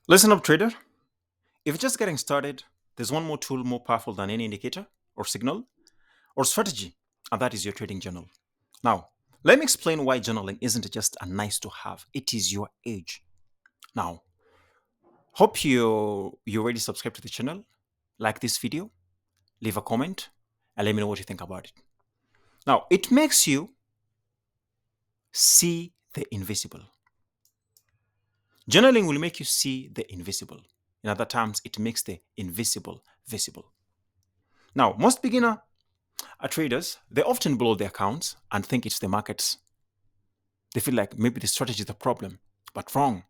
Listen up, trader. If you're just getting started, there's one more tool more powerful than any indicator or signal or strategy, and that is your trading journal. Now, let me explain why journaling isn't just a nice to have, it is your age. Now, hope you already subscribed to the channel, like this video, leave a comment, and let me know what you think about it. Now, it makes you see the invisible. Journaling will make you see the invisible. In other terms, it makes the invisible visible. Now, most beginner traders, they often blow their accounts and think it's the markets. They feel like maybe the strategy is the problem, but wrong.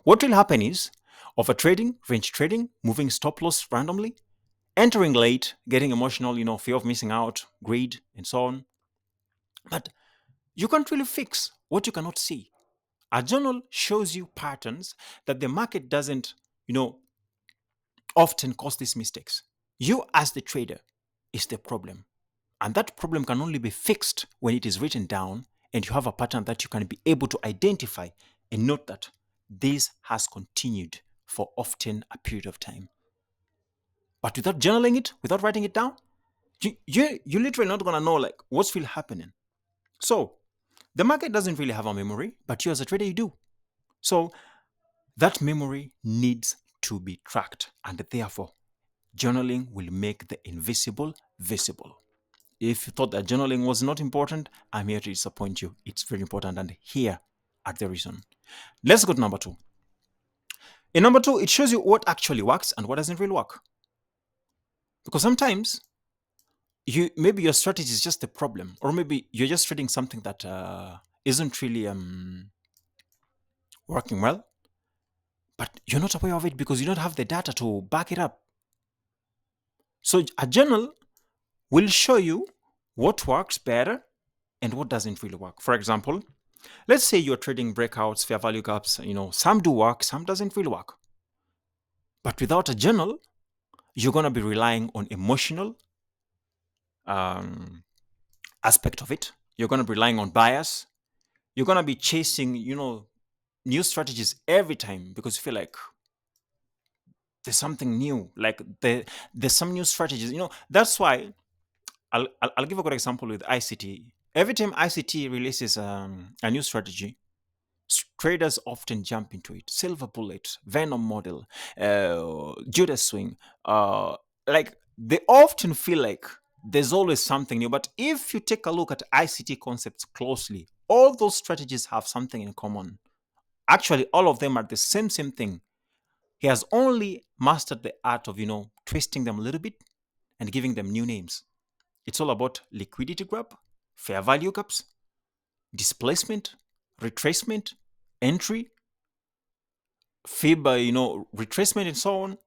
What will happen is overtrading, range trading, moving stop loss randomly, entering late, getting emotional, fear of missing out, greed, and so on. But you can't really fix what you cannot see. A journal shows you patterns that the market doesn't, often cause these mistakes. You, as the trader, is the problem. And that problem can only be fixed when it is written down and you have a pattern that you can be able to identify and note that this has continued for often a period of time. But without journaling it, without writing it down, you're literally not going to know like what's really happening. So the market doesn't really have a memory, but you as a trader, you do. So that memory needs to be tracked, and therefore journaling will make the invisible visible. If you thought that journaling was not important, I'm here to disappoint you. It's very important, and here are the reason. Let's go to number 2. In number 2, it shows you what actually works and what doesn't really work. Because sometimes maybe your strategy is just the problem, or maybe you're just trading something that isn't really working well, but you're not aware of it because you don't have the data to back it up. So a journal will show you what works better and what doesn't really work. For example, let's say you're trading breakouts, fair value gaps, some do work, some doesn't really work. But without a journal, you're going to be relying on emotional aspect of it. You're going to be relying on bias. You're going to be chasing, new strategies every time because you feel like there's something new, like there's some new strategies. That's why I'll give a good example with ICT. Every time ICT releases a new strategy, traders often jump into it. Silver Bullet, Venom Model, Judas Swing. Like they often feel like there's always something new. But if you take a look at ICT concepts closely, all those strategies have something in common. Actually, all of them are the same thing. He has only mastered the art of, twisting them a little bit and giving them new names. It's all about liquidity grab, fair value gaps, displacement, retracement, entry, fib, retracement, and so on.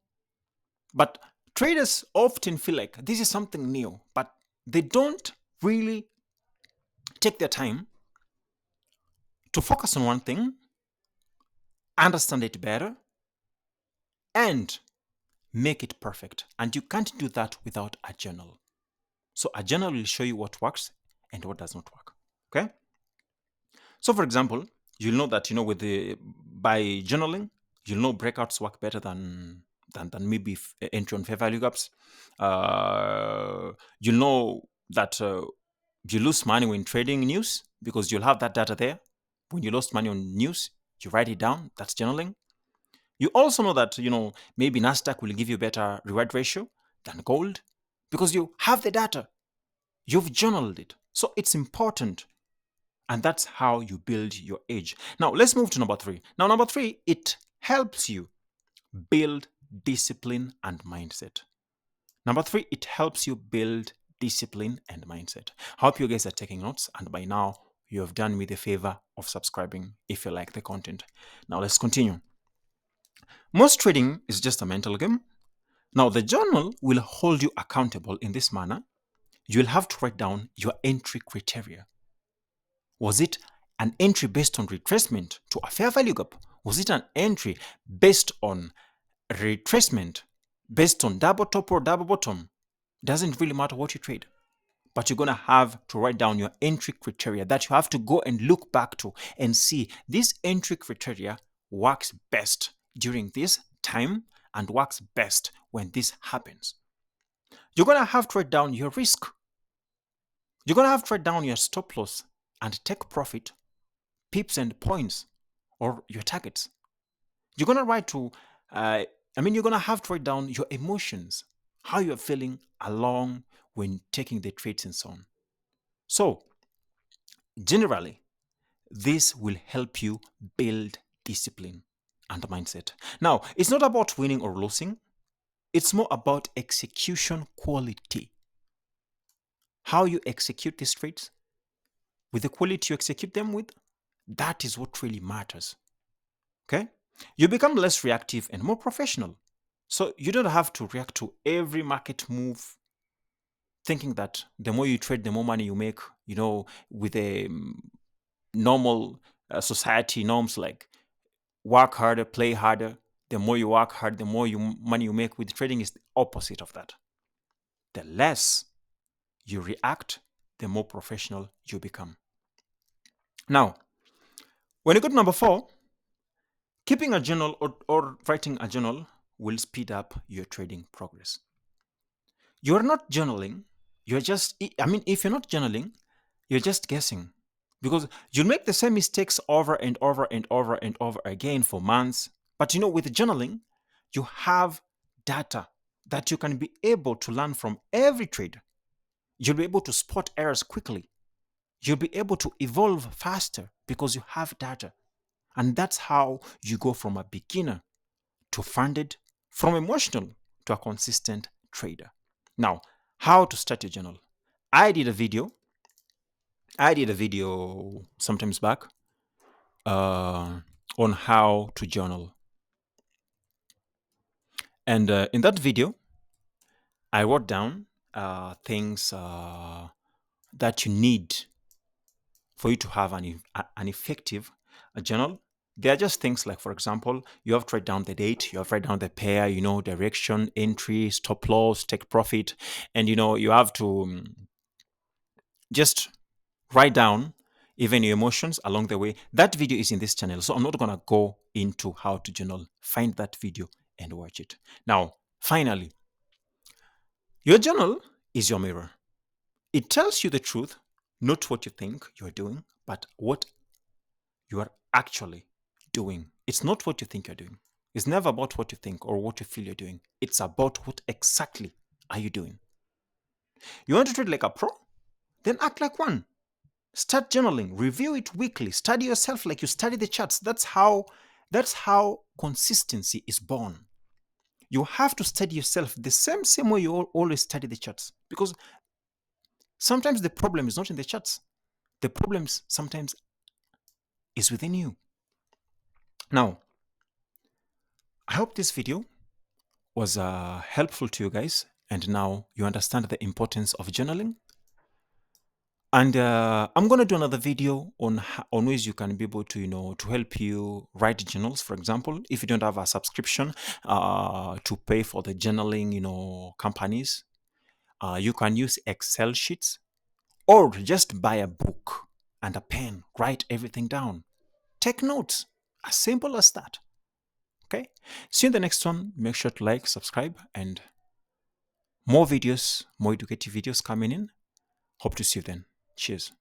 But traders often feel like this is something new, but they don't really take their time to focus on one thing, understand it better, and make it perfect. And you can't do that without a journal. So a journal will show you what works and what does not work. Okay? So for example, you'll know that by journaling, you'll know breakouts work better than maybe entry on fair value gaps. You'll know that you lose money when trading news because you'll have that data there. When you lost money on news, you write it down. That's journaling. You also know that maybe Nasdaq will give you better reward ratio than gold because you have the data. You've journaled it. So it's important. And that's how you build your edge. Now, let's move to number 3. Now, number 3, it helps you build discipline and mindset. Number 3, it helps you build discipline and mindset. I hope you guys are taking notes. And by now, you have done me the favor of subscribing if you like the content. Now, let's continue. Most trading is just a mental game. Now, the journal will hold you accountable in this manner. You'll have to write down your entry criteria. Was it an entry based on retracement to a fair value gap? Was it an entry based on retracement, based on double top or double bottom? Doesn't really matter what you trade. But you're going to have to write down your entry criteria that you have to go and look back to and see this entry criteria works best during this time and works best when this happens. You're going to have to write down your risk. You're going to have to write down your stop loss and take profit, pips and points, or your targets. You're going to you're going to have to write down your emotions, how you're feeling along when taking the trades and so on. So, generally, this will help you build discipline and mindset. Now, it's not about winning or losing. It's more about execution quality. How you execute these trades, with the quality you execute them with, that is what really matters. Okay? You become less reactive and more professional. So you don't have to react to every market move thinking that the more you trade, the more money you make, with a normal society norms like work harder, play harder. The more you work hard, the more money you make. With trading is the opposite of that. The less you react, the more professional you become. Now, when you go to number 4, keeping a journal or writing a journal will speed up your trading progress. You're not journaling. If you're not journaling, you're just guessing, because you'll make the same mistakes over and over and over and over again for months. But with journaling, you have data that you can be able to learn from every trade. You'll be able to spot errors quickly. You'll be able to evolve faster because you have data. And that's how you go from a beginner to funded, from emotional to a consistent trader. Now, how to start your journal. I did a video sometimes back on how to journal. And in that video, I wrote down things that you need for you to have an effective journal. They are just things like, for example, you have to write down the date, you have to write down the pair, direction, entry, stop loss, take profit, and you have to just write down even your emotions along the way. That video is in this channel, so I'm not going to go into how to journal. Find that video and watch it. Now, finally, your journal is your mirror. It tells you the truth, not what you think you're doing, but what you are actually doing. It's not what you think you're doing. It's never about what you think or what you feel you're doing. It's about what exactly are you doing. You want to trade like a pro? Then act like one. Start journaling, review it weekly, study yourself like you study the charts. That's how consistency is born. You have to study yourself the same way you always study the charts, because sometimes the problem is not in the charts. The problem sometimes is within you. Now, I hope this video was helpful to you guys, and now you understand the importance of journaling. And I'm going to do another video on ways you can be able to, to help you write journals. For example, if you don't have a subscription to pay for the journaling, companies, you can use Excel sheets or just buy a book and a pen, write everything down. Take notes, as simple as that. Okay? See you in the next one. Make sure to like, subscribe, and more videos, more educative videos coming in. Hope to see you then. Cheers.